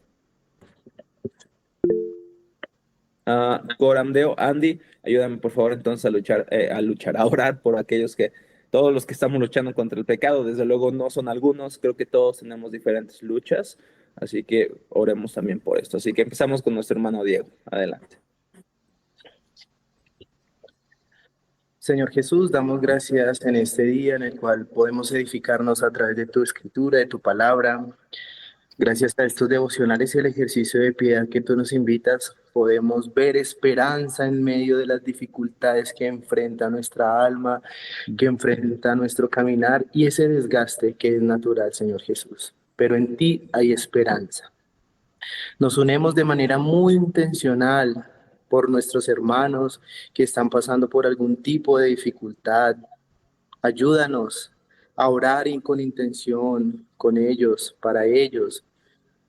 Corandeo, Andy, ayúdame, por favor, entonces a orar por todos los que estamos luchando contra el pecado. Desde luego no son algunos, creo que todos tenemos diferentes luchas, así que oremos también por esto. Así que empezamos con nuestro hermano Diego. Adelante. Señor Jesús, damos gracias en este día en el cual podemos edificarnos a través de tu escritura, de tu palabra. Gracias a estos devocionales y el ejercicio de piedad que tú nos invitas, podemos ver esperanza en medio de las dificultades que enfrenta nuestra alma, que enfrenta nuestro caminar y ese desgaste que es natural, Señor Jesús. Pero en ti hay esperanza. Nos unimos de manera muy intencional por nuestros hermanos que están pasando por algún tipo de dificultad. Ayúdanos a orar con intención con ellos, para ellos.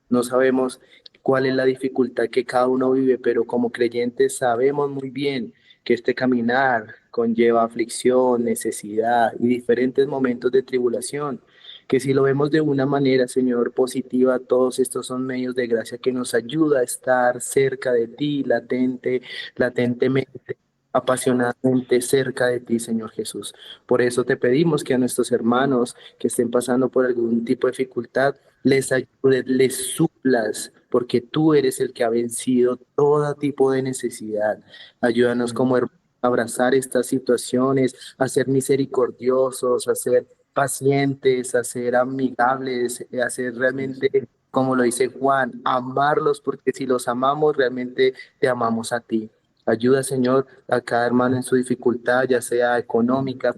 No sabemos cuál es la dificultad que cada uno vive, pero como creyentes sabemos muy bien que este caminar conlleva aflicción, necesidad y diferentes momentos de tribulación, que si lo vemos de una manera, Señor, positiva, todos estos son medios de gracia que nos ayuda a estar cerca de ti, latentemente, apasionadamente cerca de ti, Señor Jesús. Por eso te pedimos que a nuestros hermanos que estén pasando por algún tipo de dificultad, les ayudes, les suplas, porque tú eres el que ha vencido todo tipo de necesidad. Ayúdanos como hermanos a abrazar estas situaciones, a ser misericordiosos, a ser pacientes, a ser amigables, a ser realmente, como lo dice Juan, amarlos, porque si los amamos, realmente te amamos a ti. Ayuda, Señor, a cada hermano en su dificultad, ya sea económica,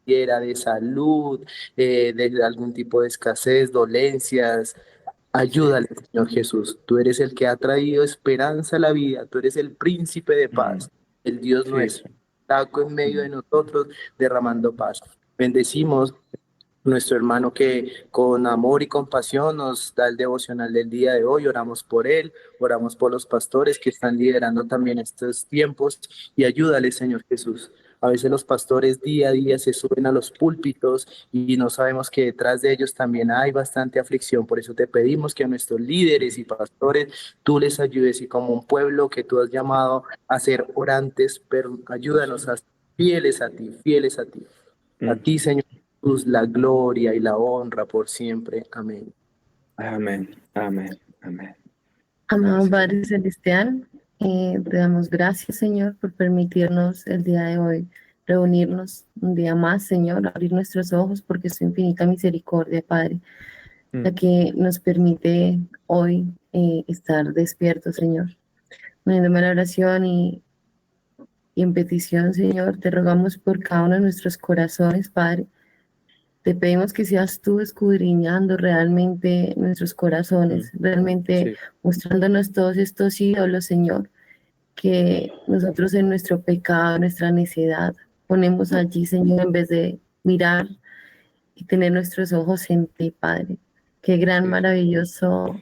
de salud, de algún tipo de escasez, dolencias. Ayúdale, Señor Jesús. Tú eres el que ha traído esperanza a la vida. Tú eres el príncipe de paz, el Dios nuestro. Está en medio de nosotros derramando paz. Bendecimos nuestro hermano que con amor y compasión nos da el devocional del día de hoy. Oramos por él, oramos por los pastores que están liderando también estos tiempos y ayúdale, Señor Jesús. A veces los pastores día a día se suben a los púlpitos y no sabemos que detrás de ellos también hay bastante aflicción. Por eso te pedimos que a nuestros líderes y pastores tú les ayudes y como un pueblo que tú has llamado a ser orantes, pero ayúdanos a ser fieles a ti, fieles a ti. A ti, Señor Jesús, la gloria y la honra por siempre. Amén. Amén, amén, amén. Amado Padre Celestial, te damos gracias, Señor, por permitirnos el día de hoy reunirnos un día más, Señor, abrir nuestros ojos porque es tu infinita misericordia, Padre, la que nos permite hoy estar despiertos, Señor. Uniéndome a la oración y en petición, Señor, te rogamos por cada uno de nuestros corazones, Padre, Te pedimos que seas tú escudriñando realmente nuestros corazones, realmente Sí. mostrándonos todos estos ídolos, Señor, que nosotros en nuestro pecado, nuestra necedad, ponemos allí, Señor, en vez de mirar y tener nuestros ojos en ti, Padre. Qué gran, Sí. maravilloso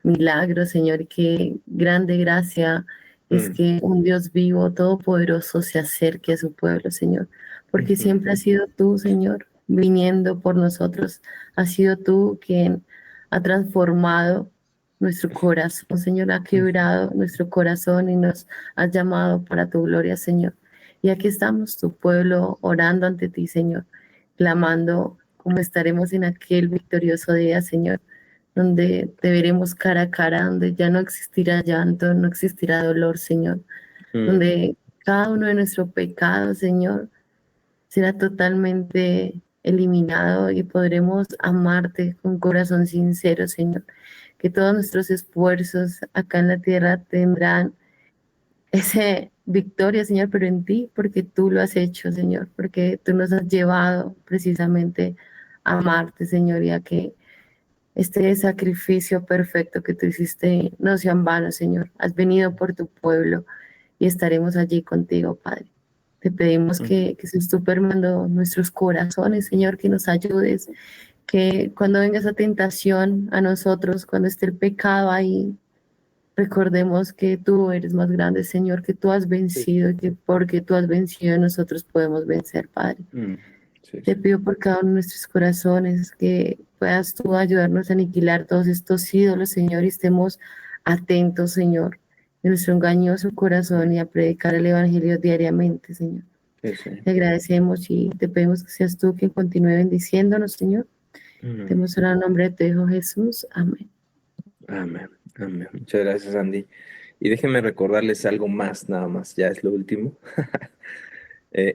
milagro, Señor, y qué grande gracia es que un Dios vivo, todopoderoso, se acerque a su pueblo, Señor, porque siempre has sido tú, Señor, viniendo por nosotros. Has sido tú quien ha transformado nuestro corazón, Señor, ha quebrado nuestro corazón y nos has llamado para tu gloria, Señor. Y aquí estamos, tu pueblo, orando ante ti, Señor, clamando como estaremos en aquel victorioso día, Señor, donde te veremos cara a cara, donde ya no existirá llanto, no existirá dolor, Señor, donde cada uno de nuestros pecados, Señor, será totalmente eliminado y podremos amarte con corazón sincero, Señor, que todos nuestros esfuerzos acá en la tierra tendrán esa victoria, Señor, pero en ti, porque tú lo has hecho, Señor, porque tú nos has llevado precisamente a amarte, Señor, y a que este sacrificio perfecto que tú hiciste no sea en vano, Señor. Has venido por tu pueblo y estaremos allí contigo, Padre. Te pedimos que seas tú permeando nuestros corazones, Señor, que nos ayudes, que cuando venga esa tentación a nosotros, cuando esté el pecado ahí, recordemos que tú eres más grande, Señor, que tú has vencido y que porque tú has vencido nosotros podemos vencer, Padre. Sí, Te pido por cada uno de nuestros corazones que puedas tú ayudarnos a aniquilar todos estos ídolos, Señor, y estemos atentos, Señor, de nuestro engañoso corazón y a predicar el Evangelio diariamente, Señor. Sí. Te agradecemos y te pedimos que seas tú quien continúe bendiciéndonos, Señor. Te hemos orado en nombre de tu Hijo Jesús. Amén. Amén. Amén. Muchas gracias, Andy. Y déjenme recordarles algo más, nada más, ya es lo último.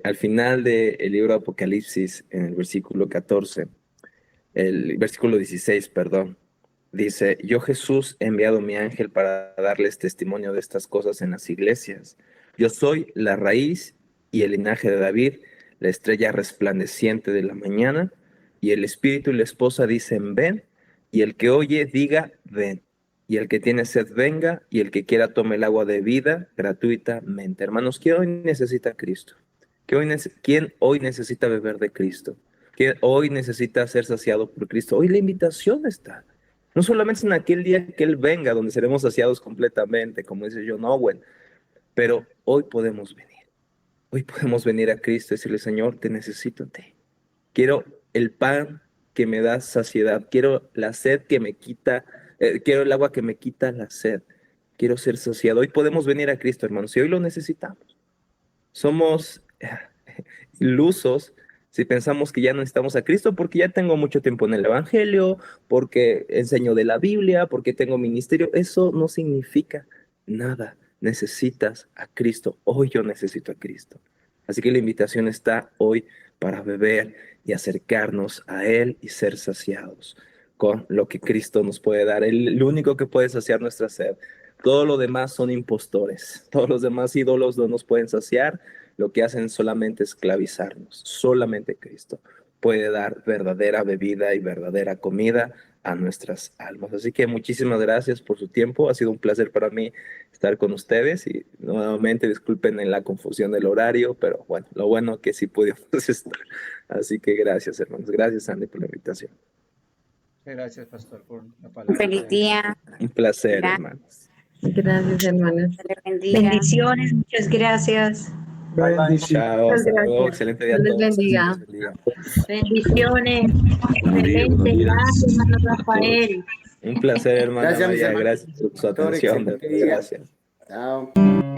Al final del libro de Apocalipsis, en el versículo 14, el versículo 16, perdón, dice: yo, Jesús, he enviado mi ángel para darles testimonio de estas cosas en las iglesias. Yo soy la raíz y el linaje de David, la estrella resplandeciente de la mañana, y el espíritu y la esposa dicen: ven, y el que oye diga: ven, y el que tiene sed venga, y el que quiera tome el agua de vida gratuitamente. Hermanos, ¿quién hoy necesita a Cristo? ¿Quién hoy necesita beber de Cristo? ¿Quién hoy necesita ser saciado por Cristo? Hoy la invitación está. No solamente en aquel día que Él venga, donde seremos saciados completamente, como dice John Owen, pero hoy podemos venir. Hoy podemos venir a Cristo y decirle: Señor, te necesito a ti. Quiero el pan que me da saciedad. Quiero la sed que me quita, quiero el agua que me quita la sed. Quiero ser saciado. Hoy podemos venir a Cristo, hermanos, y hoy lo necesitamos. Somos ilusos si pensamos que ya no necesitamos a Cristo porque ya tengo mucho tiempo en el Evangelio, porque enseño de la Biblia, porque tengo ministerio. Eso no significa nada. Necesitas a Cristo. Hoy yo necesito a Cristo. Así que la invitación está hoy para beber y acercarnos a Él y ser saciados con lo que Cristo nos puede dar. El único que puede saciar nuestra sed. Todo lo demás son impostores. Todos los demás ídolos no nos pueden saciar. Lo que hacen solamente esclavizarnos. Solamente Cristo puede dar verdadera bebida y verdadera comida a nuestras almas. Así que muchísimas gracias por su tiempo. Ha sido un placer para mí estar con ustedes y nuevamente disculpen en la confusión del horario, pero bueno, lo bueno que sí pudimos estar. Así que gracias, hermanos. Gracias, Andy, por la invitación. Gracias, pastor, por la palabra. Feliz día. Un placer, Gracias. hermanos. Gracias, hermanos. Que le bendiga. Bendiciones, muchas gracias. Bye, bye. Chao, hasta luego. Excelente día a Dios todos. les bendiga. Dios les bendiga. Bendiciones. Excelente. Gracias, hermano Rafael. Un placer, hermana Gracias, mis María. hermanos. Gracias por su Doctor, atención. excelente día. Gracias. Chao.